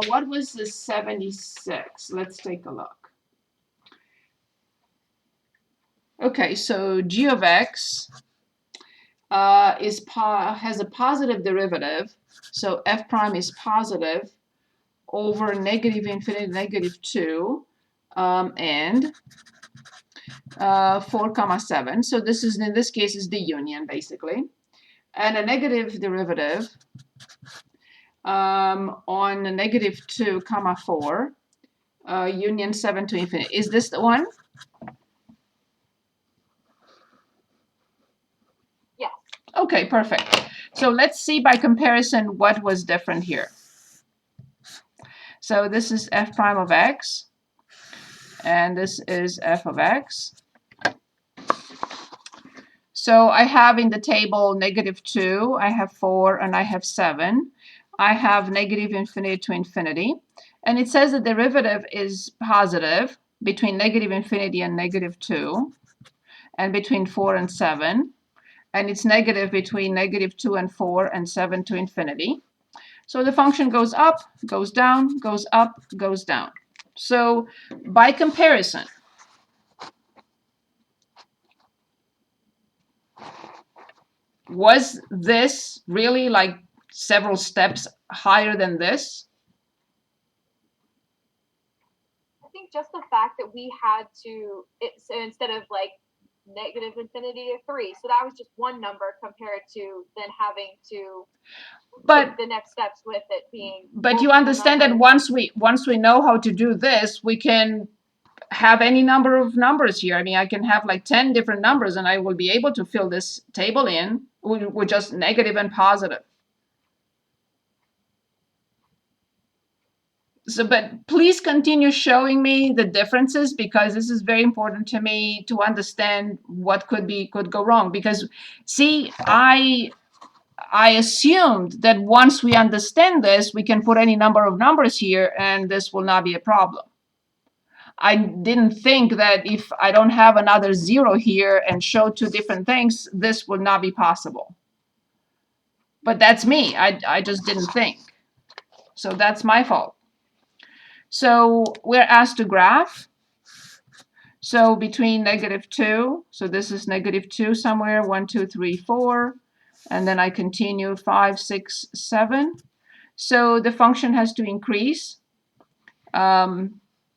what was the 76? Let's take a look. Okay, so g of x has a positive derivative, so f prime is positive over negative infinity negative 2 and 4 comma 7. So this is, in this case, is the union basically, and a negative derivative on negative 2 comma 4 union 7 to infinity. Is this the one? Yes. Okay, perfect. So let's see by comparison what was different here. So this is f prime of x, and this is f of x. So I have in the table negative 2, I have 4, and I have 7. I have negative infinity to infinity. And it says the derivative is positive between negative infinity and negative 2, and between 4 and 7. And it's negative between negative 2 and 4 and 7 to infinity. So the function goes up, goes down, goes up, goes down. So by comparison, was this really like several steps higher than this? I think just the fact that we had to, so instead of like negative infinity to 3, so that was just one number compared to then having to take the next steps with it being. But you understand that once we know how to do this, we can have any number of numbers here. I mean, I can have like 10 different numbers and I will be able to fill this table in with just negative and positive. So, but please continue showing me the differences, because this is very important to me to understand what could go wrong. Because see, I assumed that once we understand this, we can put any number of numbers here and this will not be a problem. I didn't think that if I don't have another 0 here and show 2 different things, this would not be possible. But that's me. I just didn't think. So that's my fault. So we're asked to graph. So between negative 2, so this is negative 2 somewhere, 1, 2, 3, 4, and then I continue 5, 6, 7. So the function has to increase.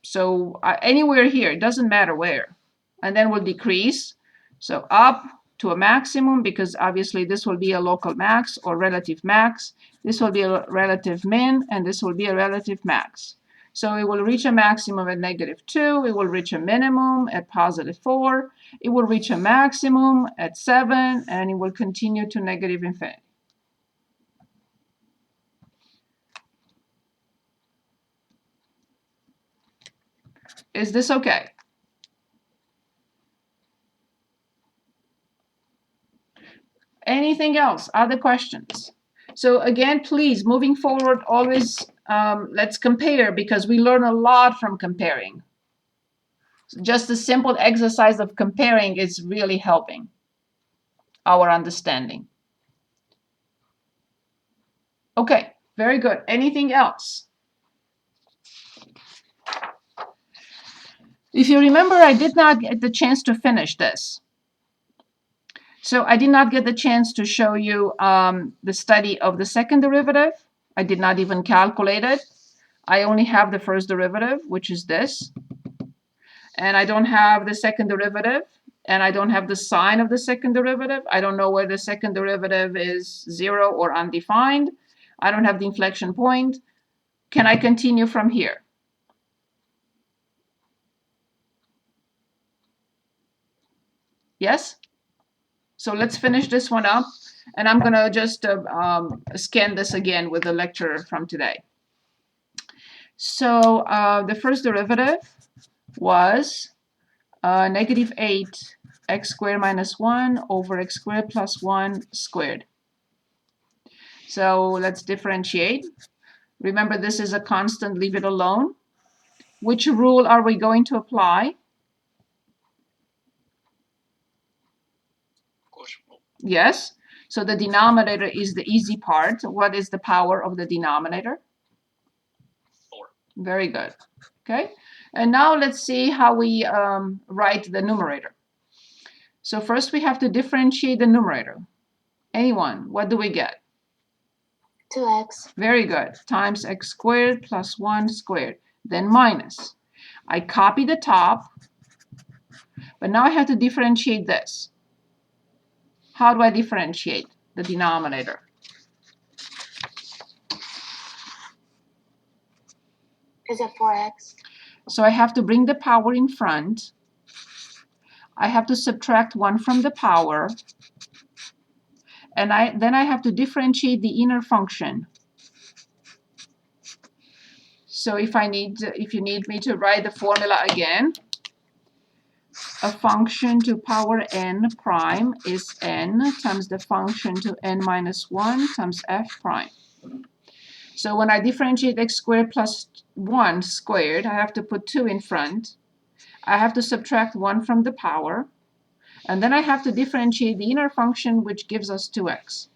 So anywhere here, it doesn't matter where. And then will decrease. So up to a maximum, because obviously this will be a local max or relative max. This will be a relative min, and this will be a relative max. So it will reach a maximum at negative 2. It will reach a minimum at positive 4. It will reach a maximum at 7, and it will continue to negative infinity. Is this okay? Anything else? Other questions? So again, please, moving forward, always let's compare, because we learn a lot from comparing. Just a simple exercise of comparing is really helping our understanding. Okay, very good. Anything else? If you remember, I did not get the chance to finish this. So I did not get the chance to show you the study of the second derivative. I did not even calculate it. I only have the first derivative, which is this. And I don't have the second derivative, and I don't have the sign of the second derivative. I don't know whether the second derivative is 0 or undefined. I don't have the inflection point. Can I continue from here? Yes? So let's finish this one up, and I'm going to just scan this again with the lecture from today. So the first derivative was negative 8 x squared minus 1 over x squared plus 1 squared. So let's differentiate. Remember, this is a constant, leave it alone. Which rule are we going to apply? Yes. So the denominator is the easy part. What is the power of the denominator? Very good. Okay, and now let's see how we write the numerator. So first we have to differentiate the numerator. Anyone, what do we get? 2x. Very good. Times x squared plus 1 squared. Then minus. I copy the top, but now I have to differentiate this. How do I differentiate the denominator? Is it 4x? So I have to bring the power in front. I have to subtract 1 from the power. And then I have to differentiate the inner function. So if you need me to write the formula again, a function to power n prime is n times the function to n minus 1 times f prime. So when I differentiate x squared plus 1 squared, I have to put 2 in front. I have to subtract 1 from the power. And then I have to differentiate the inner function, which gives us 2x.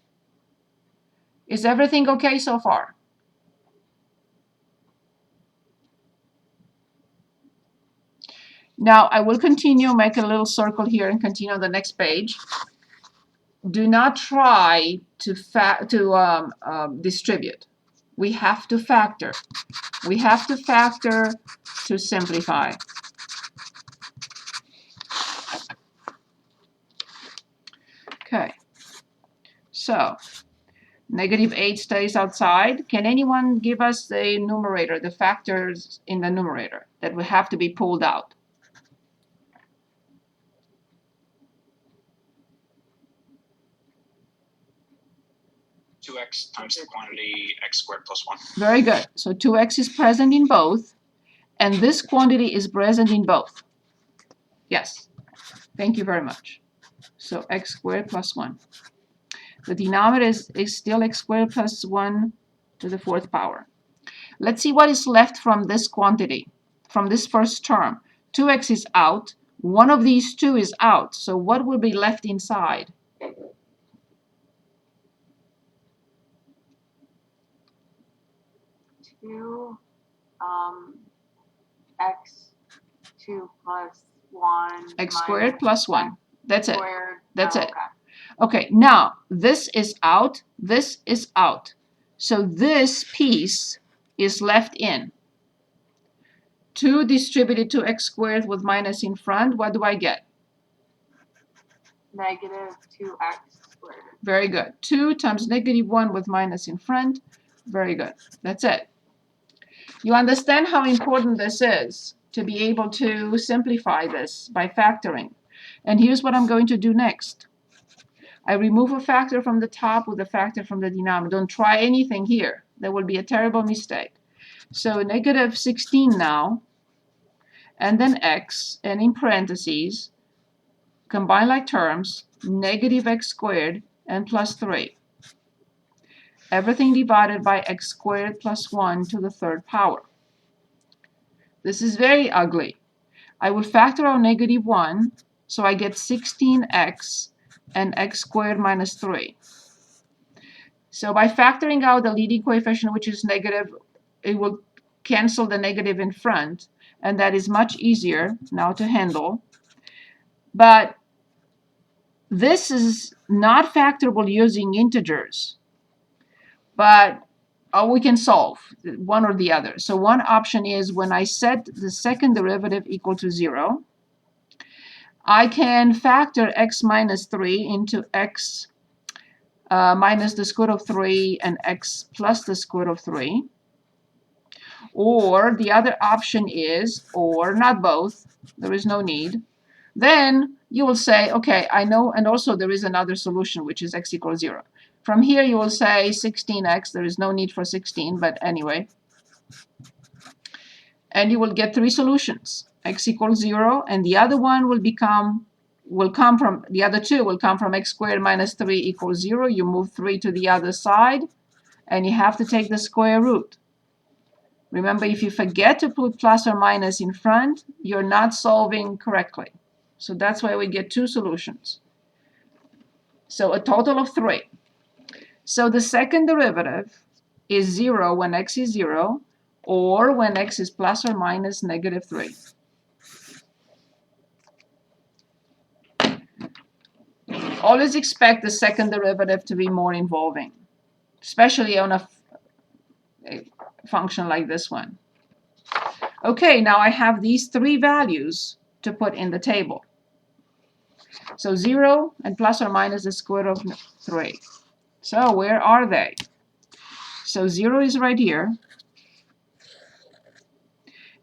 Is everything okay so far? Now I will continue, make a little circle here and continue on the next page. Do not try to distribute. We have to factor. We have to factor to simplify. Okay, so -8 stays outside. Can anyone give us the numerator, the factors in the numerator that will have to be pulled out? (2x) times the quantity x squared plus 1. Very good. So 2x is present in both, and this quantity is present in both. Yes. Thank you very much. So x squared plus 1. The denominator is still x squared plus 1 to the 4th power. Let's see what is left from this quantity, from this first term. 2x is out. One of these two is out. So what will be left inside? X2 plus 1. X squared plus 1. That's it. Squared. That's it. Okay. Okay, now this is out, this is out. So this piece is left in. 2 distributed to x squared with minus in front, what do I get? -2x squared. Very good. 2 times -1 with minus in front. Very good. That's it. You understand how important this is to be able to simplify this by factoring. And here's what I'm going to do next. I remove a factor from the top with a factor from the denominator. Don't try anything here. That will be a terrible mistake. So -16 now, and then x, and in parentheses, combine like terms, -x squared and plus 3. Everything divided by x squared plus 1 to the 3rd power. This is very ugly. I will factor out -1, so I get 16x and x squared minus 3. So by factoring out the leading coefficient, which is negative, it will cancel the negative in front, and that is much easier now to handle. But this is not factorable using integers, but we can solve one or the other. So one option is when I set the second derivative equal to 0, I can factor x minus 3 into x minus the square root of 3 and x plus the square root of 3. Or the other option is, or not both, there is no need. Then you will say, okay, I know, and also there is another solution, which is x equals 0. From here you will say 16x, there is no need for 16, but anyway. And you will get 3 solutions. X equals 0, and the other one will come from, the other two will come from x squared minus 3 equals 0. You move 3 to the other side, and you have to take the square root. Remember, if you forget to put plus or minus in front, you're not solving correctly. So that's why we get 2 solutions. So a total of 3. So the second derivative is 0 when x is 0, or when x is plus or minus -3. Always expect the second derivative to be more involving, especially on a function like this one. Okay, now I have these three values to put in the table. So 0 and plus or minus the square root of 3. So where are they? So 0 is right here.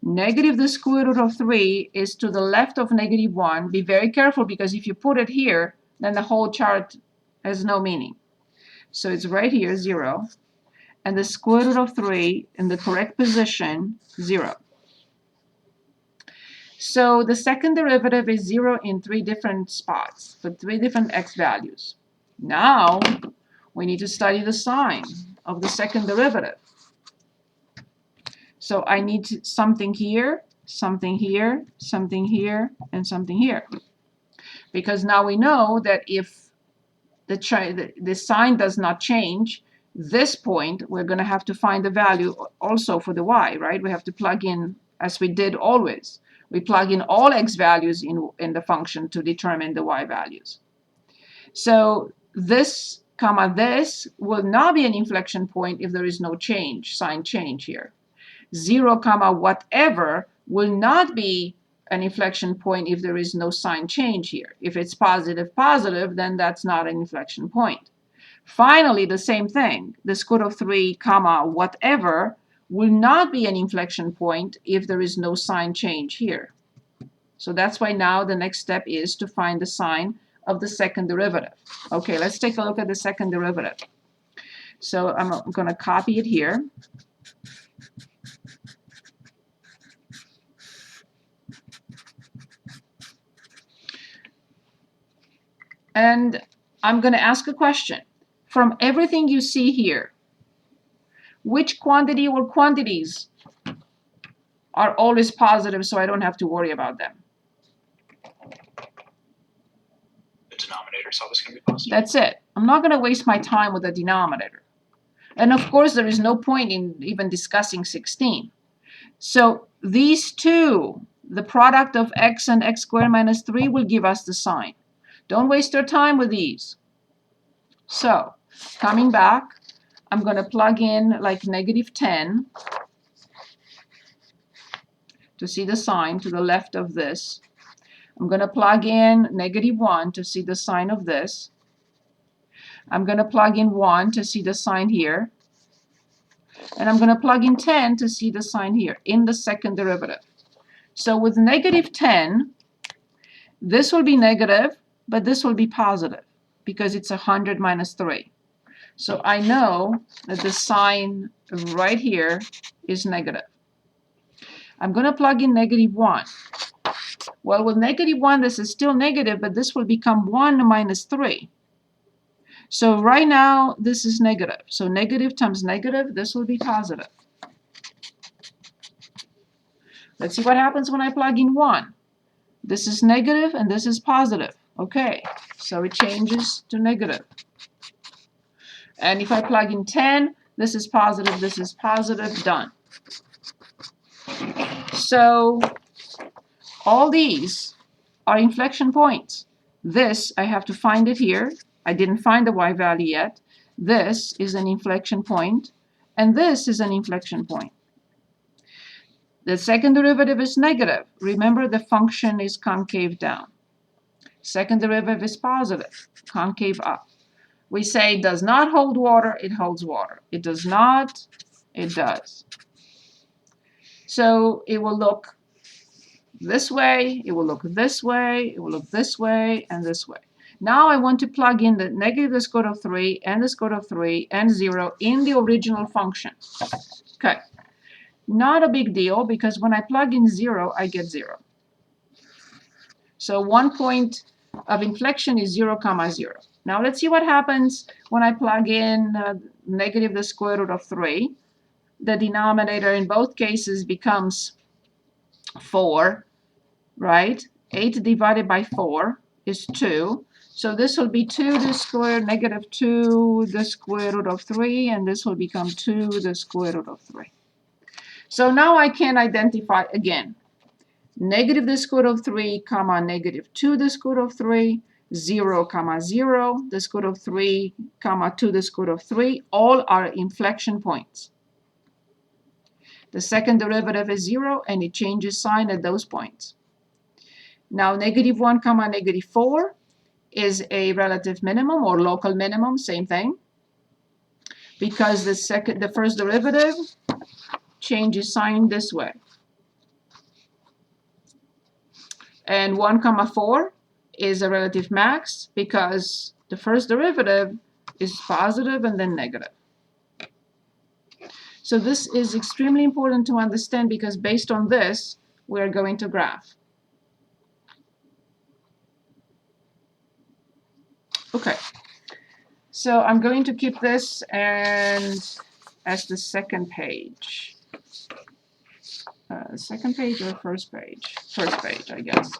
Negative the square root of 3 is to the left of -1. Be very careful, because if you put it here, then the whole chart has no meaning. So it's right here, 0. And the square root of 3 in the correct position, 0. So the second derivative is 0 in 3 different spots for 3 different x values. Now we need to study the sign of the second derivative. So I need something here, something here, something here, and something here. Because now we know that if the sign does not change, this point, we're going to have to find the value also for the y, right? We have to plug in, as we did always. We plug in all x values in the function to determine the y values. So this comma this will not be an inflection point if there is no change, sign change here. 0 comma whatever will not be an inflection point if there is no sign change here. If it's positive, positive, then that's not an inflection point. Finally, the same thing. The square root of 3 comma whatever will not be an inflection point if there is no sign change here. So that's why now the next step is to find the sign of the second derivative. Okay, let's take a look at the second derivative. So I'm going to copy it here. And I'm going to ask a question. From everything you see here, which quantity or quantities are always positive so I don't have to worry about them? The denominator is always going to be positive. That's it. I'm not going to waste my time with the denominator. And of course, there is no point in even discussing 16. So these two, the product of x and x squared minus 3, will give us the sign. Don't waste your time with these. So coming back, I'm going to plug in like -10 to see the sign to the left of this. I'm going to plug in -1 to see the sign of this. I'm going to plug in 1 to see the sign here. And I'm going to plug in 10 to see the sign here in the second derivative. So with -10, this will be negative, but this will be positive because it's 100 minus 3. So I know that the sign right here is negative. I'm going to plug in -1. Well, with -1, this is still negative, but this will become 1 minus 3. So right now, this is negative. So negative times negative, this will be positive. Let's see what happens when I plug in 1. This is negative and this is positive. Okay, so it changes to negative. And if I plug in 10, this is positive, done. So all these are inflection points. This, I have to find it here. I didn't find the y value yet. This is an inflection point, and this is an inflection point. The second derivative is negative. Remember, the function is concave down. Second derivative is positive, concave up. We say it does not hold water, it holds water. It does not, it does. So it will look this way, it will look this way, it will look this way, and this way. Now I want to plug in the negative the square root of 3 and the square root of 3 and 0 in the original function. Okay, not a big deal because when I plug in 0, I get 0. So 1 point of inflection is 0, 0. Now let's see what happens when I plug in negative the square root of 3. The denominator in both cases becomes 4, right? 8 divided by 4 is 2. So this will be 2 the square, -2 the square root of 3, and this will become 2 the square root of 3. So now I can identify again. Negative the square root of 3, comma, negative 2 the square root of 3, 0, comma, 0, the square root of 3, comma, 2 the square root of 3, all are inflection points. The second derivative is 0, and it changes sign at those points. Now, negative 1, comma, negative 4 is a relative minimum or local minimum, same thing, because the first derivative changes sign this way. And 1 comma 4 is a relative max because the first derivative is positive and then negative. So this is extremely important to understand because based on this, we're going to graph. Okay, so I'm going to keep this as the second page. Second page or first page? First page, I guess.